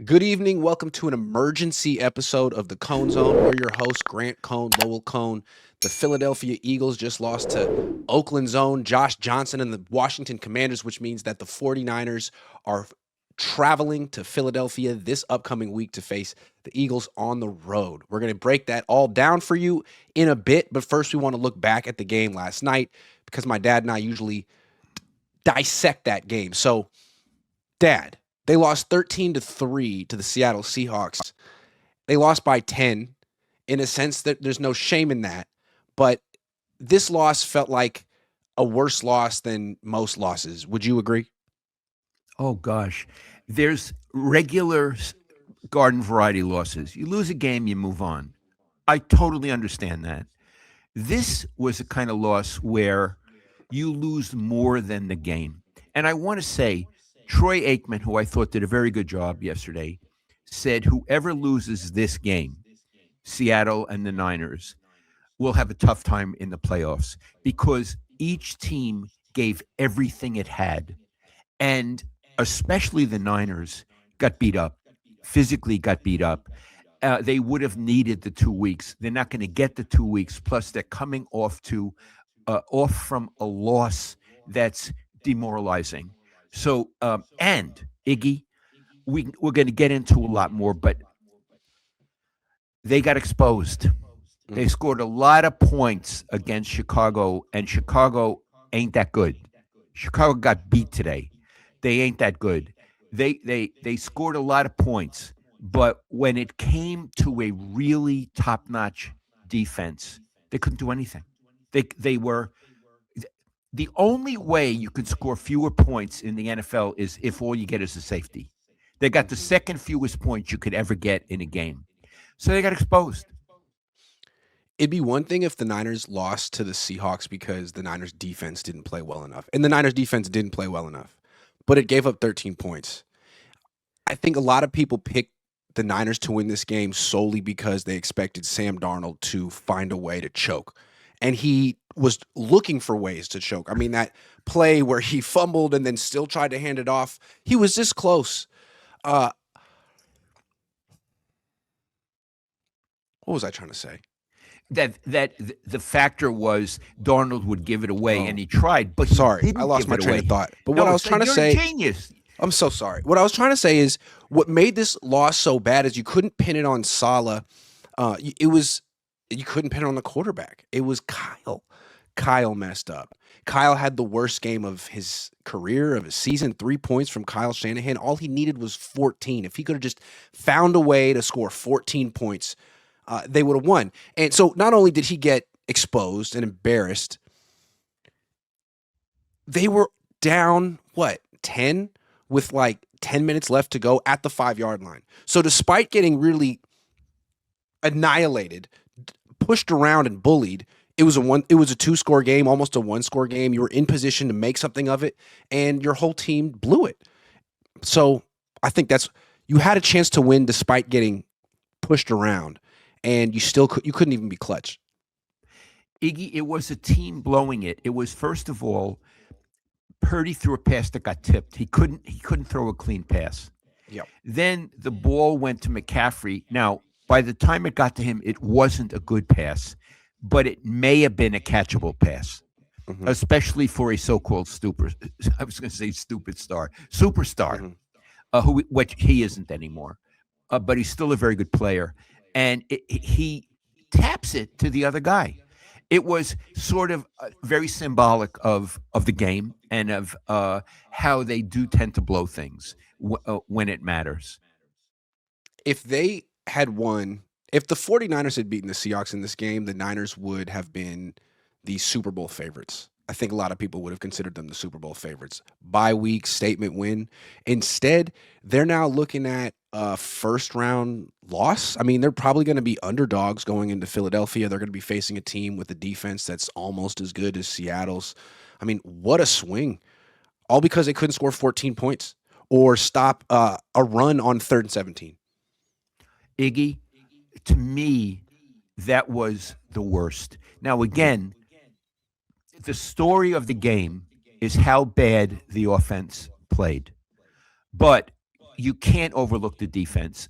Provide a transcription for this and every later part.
Good evening. Welcome to an emergency episode of the Cohn Zone. We're your hosts, Grant Cohn, Lowell Cohn. The Philadelphia Eagles just lost to Oakland Zone, Josh Johnson, and the Washington Commanders, which means that the 49ers are traveling to Philadelphia this upcoming week to face the Eagles on the road. We're going to break that all down for you in a bit, but first we want to look back at the game last night because my dad and I usually dissect that game. So, Dad, they lost 13-3 to the Seattle Seahawks. They lost by 10 in a sense that there's no shame in that, but this loss felt like a worse loss than most losses. Would you agree? Oh gosh, there's regular garden variety losses. You lose a game, you move on. I totally understand that. This was a kind of loss where you lose more than the game. And I want to say, Troy Aikman, who I thought did a very good job yesterday, said whoever loses this game, Seattle and the Niners, will have a tough time in the playoffs because each team gave everything it had. And especially the Niners got beat up, physically got beat up. They would have needed the 2 weeks. They're not going to get the 2 weeks. Plus, they're coming off from a loss that's demoralizing. So, and Iggy, we're going to get into a lot more, but they got exposed. They scored a lot of points against Chicago, and Chicago ain't that good. Chicago got beat today. They ain't that good. They scored a lot of points, but when it came to a really top-notch defense, they couldn't do anything. They were the only way you could score fewer points in the NFL is if all you get is a safety. They got the second fewest points you could ever get in a game. So they got exposed. It'd be one thing if the Niners lost to the Seahawks because the Niners defense didn't play well enough. And the Niners defense didn't play well enough, but it gave up 13 points. I think a lot of people picked the Niners to win this game solely because they expected Sam Darnold to find a way to choke. And he was looking for ways to choke. I mean, that play where he fumbled and then still tried to hand it off, he was this close. Uh, what was I trying to say? That the factor was Darnold would give it away, and he tried, but Sorry, he didn't I lost give my it train away. of thought. But No, what I was so trying to you're say, a genius. I'm so sorry. What I was trying to say is what made this loss so bad is you couldn't pin it on Saleh. It was you couldn't pin it on the quarterback. It was Kyle. Kyle messed up. Kyle had the worst game of his career, of his season. 3 points from Kyle Shanahan. All he needed was 14. If he could have just found a way to score 14 points, they would have won. And so not only did he get exposed and embarrassed, they were down, what, 10 with like 10 minutes left to go at the 5 yard line. So despite getting really annihilated, pushed around and bullied, it was a 2 score game, almost a 1 score game. You were in position to make something of it, and your whole team blew it. So I think you had a chance to win despite getting pushed around, and you couldn't even be clutch. Iggy, it was a team blowing it. It was first of all, Purdy threw a pass that got tipped. He couldn't throw a clean pass. Yep. Then the ball went to McCaffrey. Now, by the time it got to him, it wasn't a good pass, but it may have been a catchable pass, Mhm. especially for a so-called stupid. I was going to say stupid star, superstar, Mhm. which he isn't anymore. But he's still a very good player, and he taps it to the other guy. It was sort of very symbolic of the game and of how they do tend to blow things when it matters. If they had won, if the 49ers had beaten the Seahawks in this game, the Niners would have been the Super Bowl favorites. I think a lot of people would have considered them the Super Bowl favorites. Bye week statement win. Instead, they're now looking at a first round loss. I mean, they're probably going to be underdogs going into Philadelphia. They're going to be facing a team with a defense that's almost as good as Seattle's. I mean, what a swing. All because they couldn't score 14 points or stop a run on 3rd and 17. Iggy, to me, that was the worst. Now, Mhm. again, the story of the game is how bad the offense played. But you can't overlook the defense.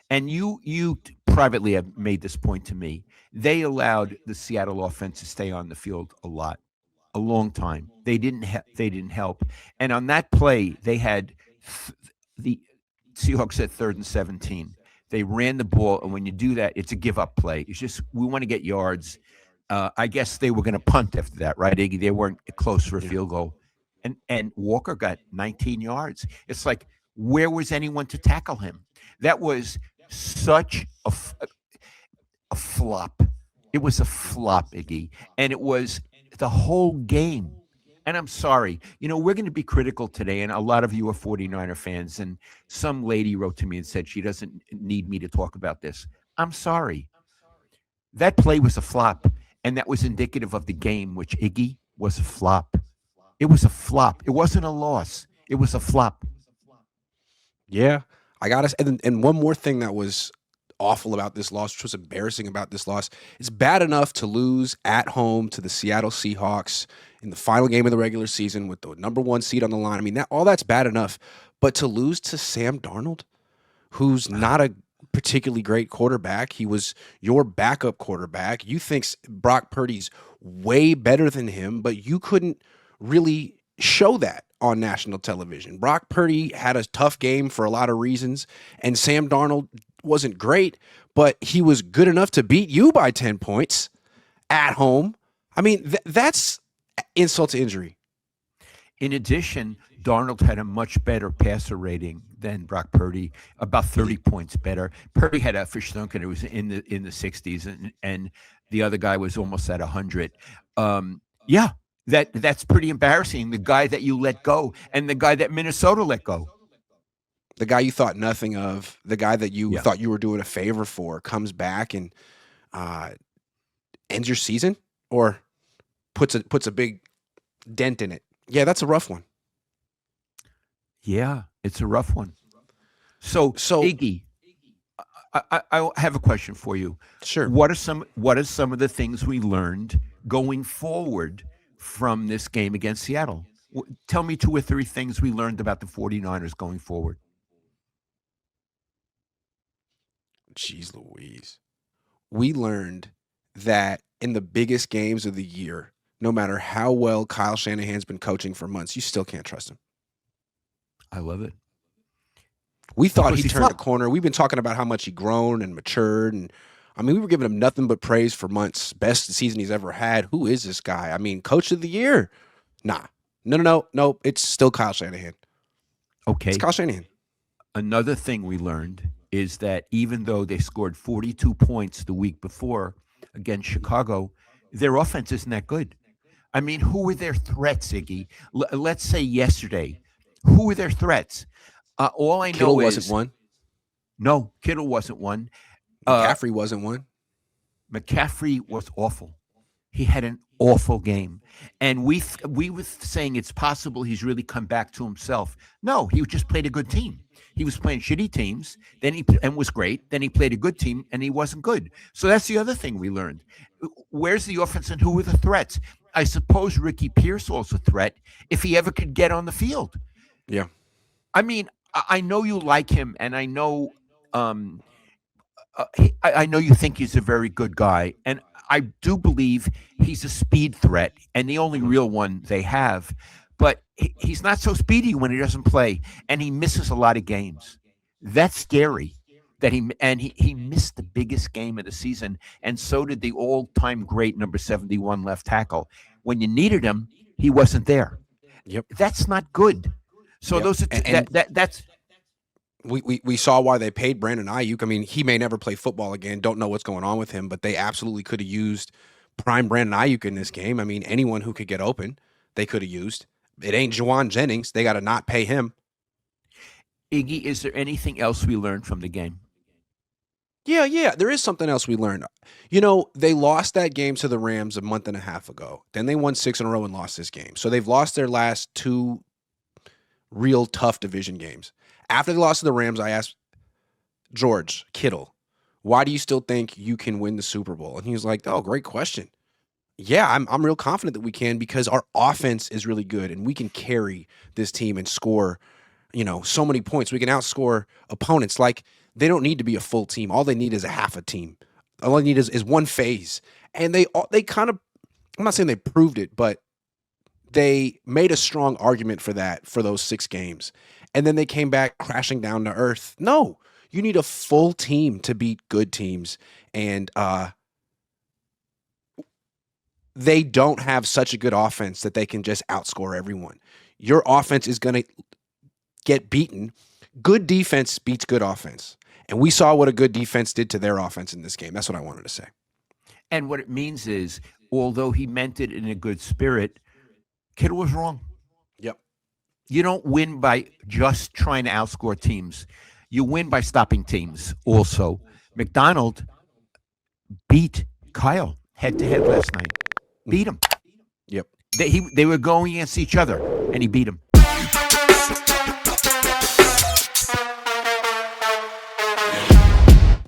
And you privately have made this point to me. They allowed the Seattle offense to stay on the field a lot, a long time. They didn't help. And on that play, they had the Seahawks at 3rd and 17. They ran the ball, and when you do that, it's a give up play. It's just we want to get yards. I guess they were going to punt after that, right, Iggy? They weren't close for a Yeah. field goal, and Walker got 19 yards. It's like, where was anyone to tackle him? That was such a flop. It was a flop, Iggy, and it was the whole game. And I'm sorry, we're going to be critical today, and a lot of you are 49er fans. And some lady wrote to me and said she doesn't need me to talk about this. I'm sorry. That play was a flop, and that was indicative of the game, which, Iggy, was a flop. It was a flop. It wasn't a loss. It was a flop. Yeah, I got to. And one more thing that was awful about this loss, which was embarrassing about this loss, it's bad enough to lose at home to the Seattle Seahawks in the final game of the regular season with the number 1 seed on the line. I mean, all that's bad enough, but to lose to Sam Darnold, who's not a particularly great quarterback. He was your backup quarterback. You think Brock Purdy's way better than him, but you couldn't really show that on national television. Brock Purdy had a tough game for a lot of reasons, and Sam Darnold wasn't great, but he was good enough to beat you by 10 points at home. I mean, that's insult to injury. In addition, Darnold had a much better passer rating than Brock Purdy, about 30 points better. Purdy had a fish dunk, and it was in the 60s, and the other guy was almost at 100. Yeah, that's pretty embarrassing. The guy that you let go, and the guy that Minnesota let go. The guy you thought nothing of, the guy that you Yeah. thought you were doing a favor for, comes back and ends your season or puts a big dent in it. Yeah, that's a rough one. Yeah, it's a rough one. So Iggy, I have a question for you. Sure. What are some of the things we learned going forward from this game against Seattle? Tell me 2 or 3 things we learned about the 49ers going forward. Jeez Louise. We learned that in the biggest games of the year, no matter how well Kyle Shanahan's been coaching for months, you still can't trust him. I love it. We thought Because he he turned a flopped. corner. We've been talking about how much he grown and matured. And I mean, we were giving him nothing but praise for months. Best season he's ever had. Who is this guy? I mean, coach of the year. Nah. No. It's still Kyle Shanahan. It's Okay. Kyle Shanahan. Another thing we learned is that even though they scored 42 points the week before against Chicago, their offense isn't that good. I mean, who were their threats, Iggy? Let's say yesterday. Who were their threats? All I Kittle know wasn't is one. no, Kittle wasn't one. McCaffrey wasn't one. McCaffrey was awful. He had an awful game, and we were saying it's possible he's really come back to himself. No, he just played a good team. He was playing shitty teams, and was great. Then he played a good team, and he wasn't good. So that's the other thing we learned. Where's the offense, and who are the threats? I suppose Ricky Pearsall's a threat if he ever could get on the field. Yeah. I mean, I know you like him, and I know I know you think he's a very good guy, and I do believe he's a speed threat and the only real one they have. But he's not so speedy when he doesn't play, and he misses a lot of games. That's scary. That he missed the biggest game of the season, and so did the all-time great number 71 left tackle. When you needed him, he wasn't there. Yep. That's not good. So Yep. those are that's We saw why they paid Brandon Ayuk. I mean, he may never play football again. Don't know what's going on with him, but they absolutely could have used prime Brandon Ayuk in this game. I mean, anyone who could get open, they could have used. It ain't Juwan Jennings. They got to not pay him. Iggy. Is there anything else we learned from the game? Yeah. There is something else we learned. You know, they lost that game to the Rams a month and a half ago. Then they won 6 in a row and lost this game. So they've lost their last 2 real tough division games. After they lost to the Rams, I asked George Kittle, why do you still think you can win the Super Bowl? And he was like, oh, great question. Yeah, I'm real confident that we can because our offense is really good and we can carry this team and score so many points. We can outscore opponents. Like, they don't need to be a full team. All they need is a half a team. All they need is one phase. And they kind of, I'm not saying they proved it, but they made a strong argument for that for those 6 games. And then they came back crashing down to earth. No, you need a full team to beat good teams. And they don't have such a good offense that they can just outscore everyone. Your offense is going to get beaten. Good defense beats good offense. And we saw what a good defense did to their offense in this game. That's what I wanted to say. And what it means is, although he meant it in a good spirit, Kittle was wrong. Yep. You don't win by just trying to outscore teams. You win by stopping teams also. McDonald beat Kyle head-to-head last night. Beat him. Yep. They were going against each other, and he beat him.